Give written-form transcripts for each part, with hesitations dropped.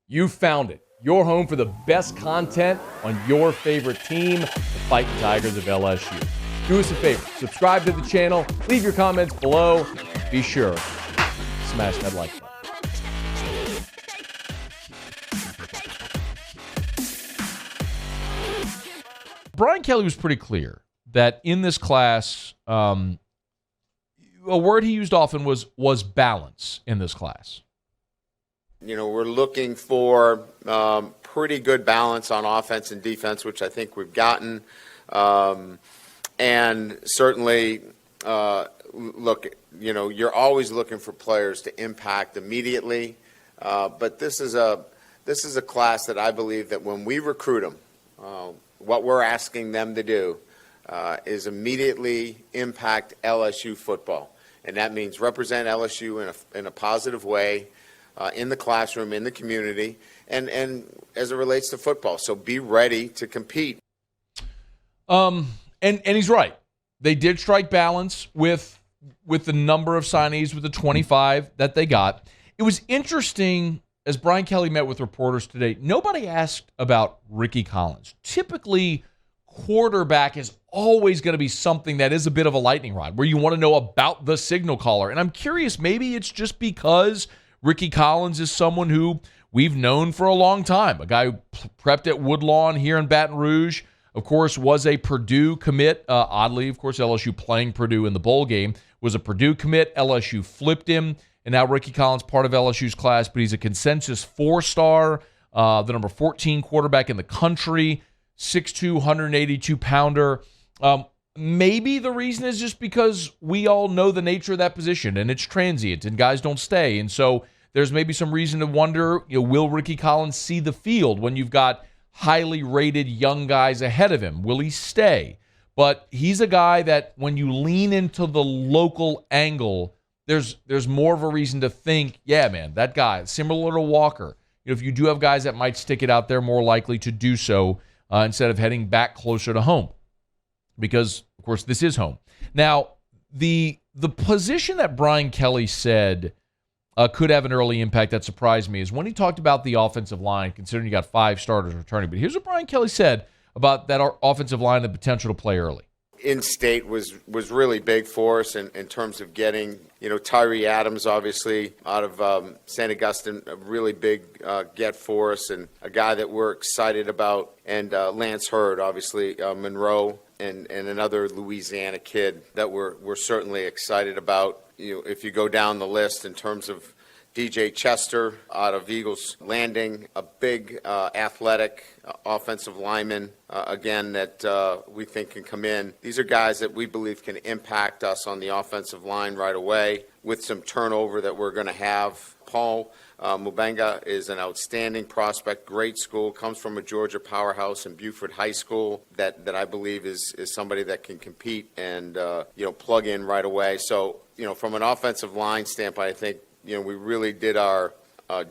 You found it. Your home for the best content on your favorite team, the Fighting Tigers of LSU. Do us a favor. Subscribe to the channel. Leave your comments below. Be sure to smash that like button. Brian Kelly was pretty clear that in this class, a word he used often was balance in this class. You know, we're looking for pretty good balance on offense and defense, which I think we've gotten. And certainly, look, you know, you're always looking for players to impact immediately. But this is a class that I believe that when we recruit them, what we're asking them to do is immediately impact LSU football. And that means represent LSU in a positive way in the classroom, in the community, and as it relates to football. So be ready to compete. And he's right. They did strike balance with the number of signees, with the 25 that they got. It was interesting, as Brian Kelly met with reporters today, nobody asked about Ricky Collins. Typically, quarterback is always going to be something that is a bit of a lightning rod, where you want to know about the signal caller. And I'm curious, maybe it's just because Ricky Collins is someone who we've known for a long time, a guy who prepped at Woodlawn here in Baton Rouge, of course, was a Purdue commit. Oddly, of course, LSU playing Purdue in the bowl game, was a Purdue commit. LSU flipped him, and now Ricky Collins part of LSU's class, but he's a consensus 4-star, the number 14 quarterback in the country, 6'2", 182-pounder. Maybe the reason is just because we all know the nature of that position, and it's transient, and guys don't stay. And so there's maybe some reason to wonder, will Ricky Collins see the field when you've got highly rated young guys ahead of him? Will he stay? But he's a guy that when you lean into the local angle, there's more of a reason to think, yeah, man, that guy, similar to Walker, if you do have guys that might stick it out there, more likely to do so instead of heading back closer to home. Because, of course, this is home. Now, the position that Brian Kelly said could have an early impact that surprised me is when he talked about the offensive line, considering you got 5 starters returning. But here's what Brian Kelly said about that offensive line, the potential to play early. In-state was really big for us in terms of getting, Tyree Adams, obviously, out of St. Augustine, a really big get for us, and a guy that we're excited about, and Lance Hurd, obviously, Monroe, and another Louisiana kid that we're certainly excited about. If you go down the list in terms of DJ Chester out of Eagles Landing, a big athletic offensive lineman, again, that we think can come in. These are guys that we believe can impact us on the offensive line right away with some turnover that we're going to have. Paul Mubenga is an outstanding prospect, great school, comes from a Georgia powerhouse in Buford High School that I believe is somebody that can compete and, plug in right away. So, from an offensive line standpoint, I think, we really did our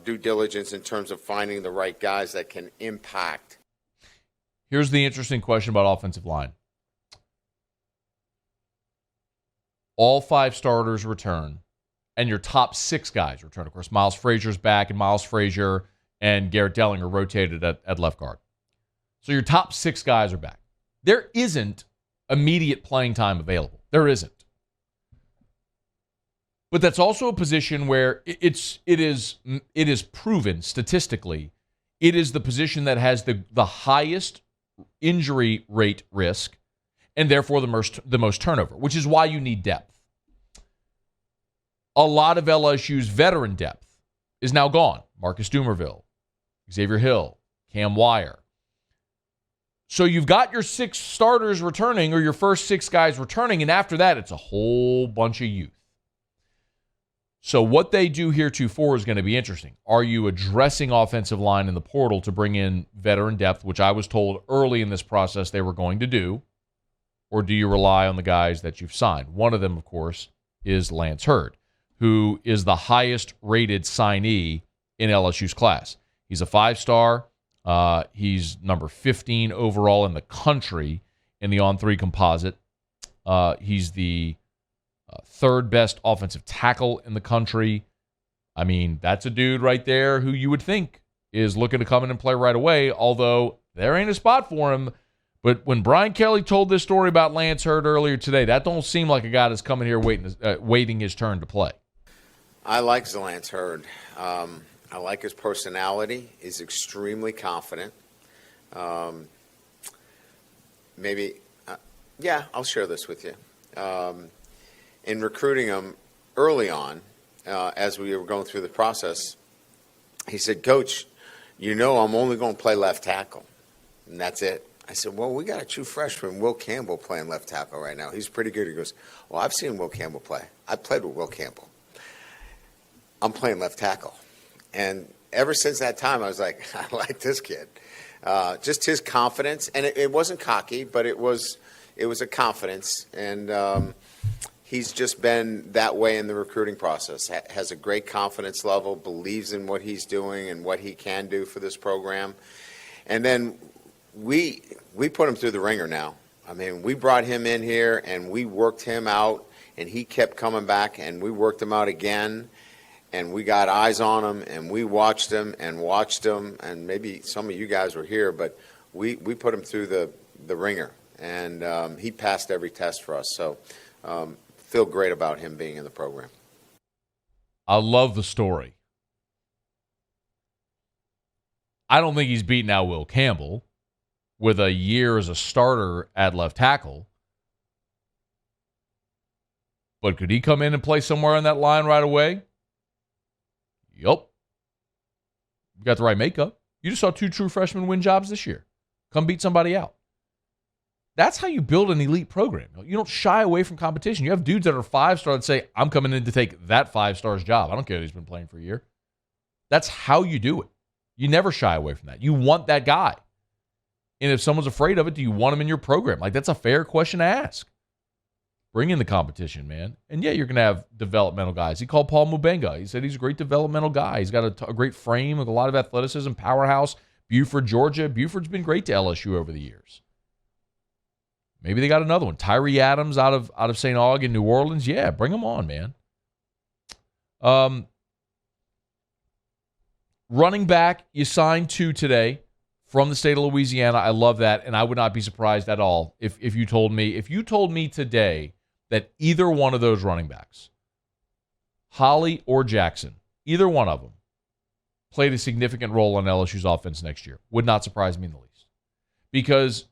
due diligence in terms of finding the right guys that can impact. Here's the interesting question about offensive line. All 5 starters return, and your top 6 guys return. Of course, Miles Frazier's back, and Miles Frazier and Garrett Dellinger rotated at left guard. So your top 6 guys are back. There isn't immediate playing time available. There isn't. But that's also a position where it is proven statistically, it is the position that has the highest injury rate risk and therefore the most turnover, which is why you need depth. A lot of LSU's veteran depth is now gone. Marcus Dumerville, Xavier Hill, Cam Wire. So you've got your 6 starters returning, or your first 6 guys returning, and after that it's a whole bunch of youth. So what they do heretofore is going to be interesting. Are you addressing offensive line in the portal to bring in veteran depth, which I was told early in this process they were going to do, or do you rely on the guys that you've signed? One of them, of course, is Lance Hurd, who is the highest-rated signee in LSU's class. He's a 5-star. He's number 15 overall in the country in the on-3 composite. He's the third best offensive tackle in the country. I mean, that's a dude right there who you would think is looking to come in and play right away, although there ain't a spot for him. But when Brian Kelly told this story about Lance Hurd earlier today, that don't seem like a guy that's coming here waiting his turn to play. I like Lance Hurd. I like his personality. He's extremely confident. I'll share this with you. In recruiting him early on, as we were going through the process, he said, "Coach, I'm only going to play left tackle, and that's it." I said, "Well, we got a true freshman, Will Campbell, playing left tackle right now. He's pretty good." He goes, "Well, I've seen Will Campbell play. I played with Will Campbell. I'm playing left tackle." And ever since that time, I was like, I like this kid. Just his confidence, and it wasn't cocky, but it was a confidence, and he's just been that way in the recruiting process. Has a great confidence level, believes in what he's doing and what he can do for this program, and then we put him through the ringer now. I mean, we brought him in here and we worked him out, and he kept coming back, and we worked him out again, and we got eyes on him, and we watched him, and maybe some of you guys were here, but we put him through the ringer, and he passed every test for us. So feel great about him being in the program. I love the story. I don't think he's beaten out Will Campbell with a year as a starter at left tackle. But could he come in and play somewhere on that line right away? Yup. You got the right makeup. You just saw 2 true freshmen win jobs this year. Come beat somebody out. That's how you build an elite program. You don't shy away from competition. You have dudes that are 5-star that say, I'm coming in to take that 5-star's job. I don't care if he's been playing for a year. That's how you do it. You never shy away from that. You want that guy. And if someone's afraid of it, do you want him in your program? Like, that's a fair question to ask. Bring in the competition, man. And yeah, you're going to have developmental guys. He called Paul Mubenga. He said he's a great developmental guy. He's got a great frame with a lot of athleticism, powerhouse. Buford, Georgia. Buford's been great to LSU over the years. Maybe they got another one. Tyree Adams out of St. Aug in New Orleans. Yeah, bring him on, man. Running back, you signed 2 today from the state of Louisiana. I love that, and I would not be surprised at all if you told me today that either one of those running backs, Holly or Jackson, either one of them, played a significant role in LSU's offense next year. Would not surprise me in the least. Because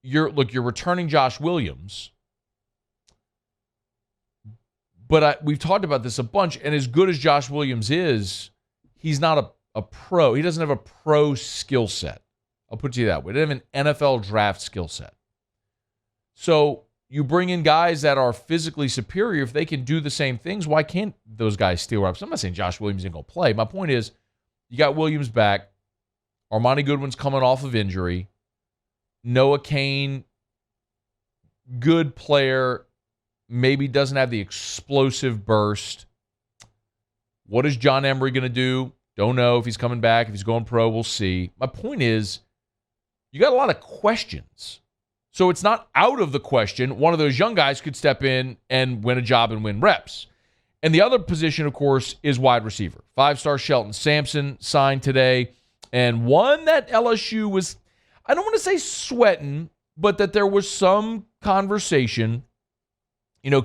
you're returning Josh Williams, but we've talked about this a bunch, and as good as Josh Williams is, he's not a pro. He doesn't have a pro skill set. I'll put it to you that way. He doesn't have an NFL draft skill set. So you bring in guys that are physically superior. If they can do the same things, why can't those guys steal reps? I'm not saying Josh Williams ain't going to play. My point is, you got Williams back. Armani Goodwin's coming off of injury. Noah Cain, good player, maybe doesn't have the explosive burst. What is John Emery going to do? Don't know if he's coming back. If he's going pro, we'll see. My point is, you got a lot of questions. So it's not out of the question. One of those young guys could step in and win a job and win reps. And the other position, of course, is wide receiver. 5-star Shelton Sampson signed today. And one that LSU was, I don't want to say sweating, but that there was some conversation,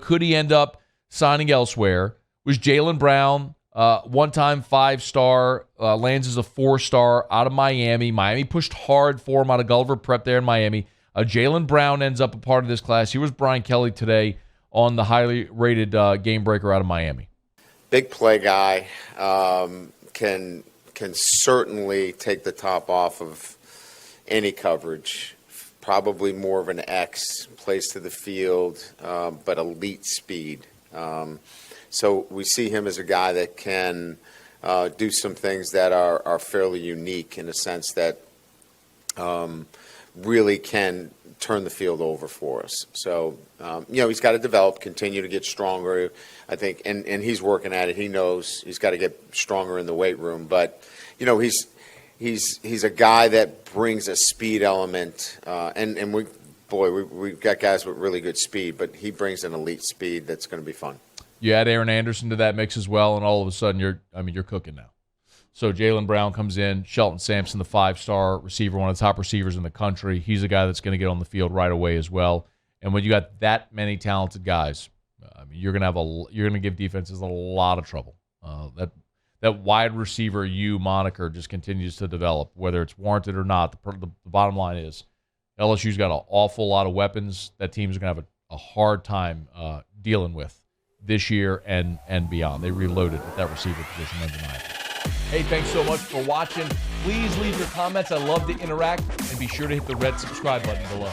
could he end up signing elsewhere, was Jaylen Brown, one-time 5-star, lands as a 4-star out of Miami. Miami pushed hard for him out of Gulliver Prep there in Miami. Jaylen Brown ends up a part of this class. Here was Brian Kelly today on the highly rated game breaker out of Miami. Big play guy, can certainly take the top off of any coverage. Probably more of an X, plays to the field, but elite speed. So we see him as a guy that can do some things that are fairly unique in the sense that really can turn the field over for us. So, he's got to develop, continue to get stronger, I think, and he's working at it. He knows he's got to get stronger in the weight room. But, he's a guy that brings a speed element, and we've got guys with really good speed, but he brings an elite speed that's going to be fun. You add Aaron Anderson to that mix as well, and all of a sudden you're cooking now. So Jaylen Brown comes in, Shelton Sampson, the 5-star receiver, one of the top receivers in the country. He's a guy that's going to get on the field right away as well. And when you got that many talented guys, I mean, you're going to give defenses a lot of trouble. That wide receiver moniker just continues to develop, whether it's warranted or not. The bottom line is LSU's got an awful lot of weapons that teams are going to have a hard time dealing with this year and beyond. They reloaded at that receiver position undeniably. Hey, thanks so much for watching. Please leave your comments. I love to interact, and be sure to hit the red subscribe button below.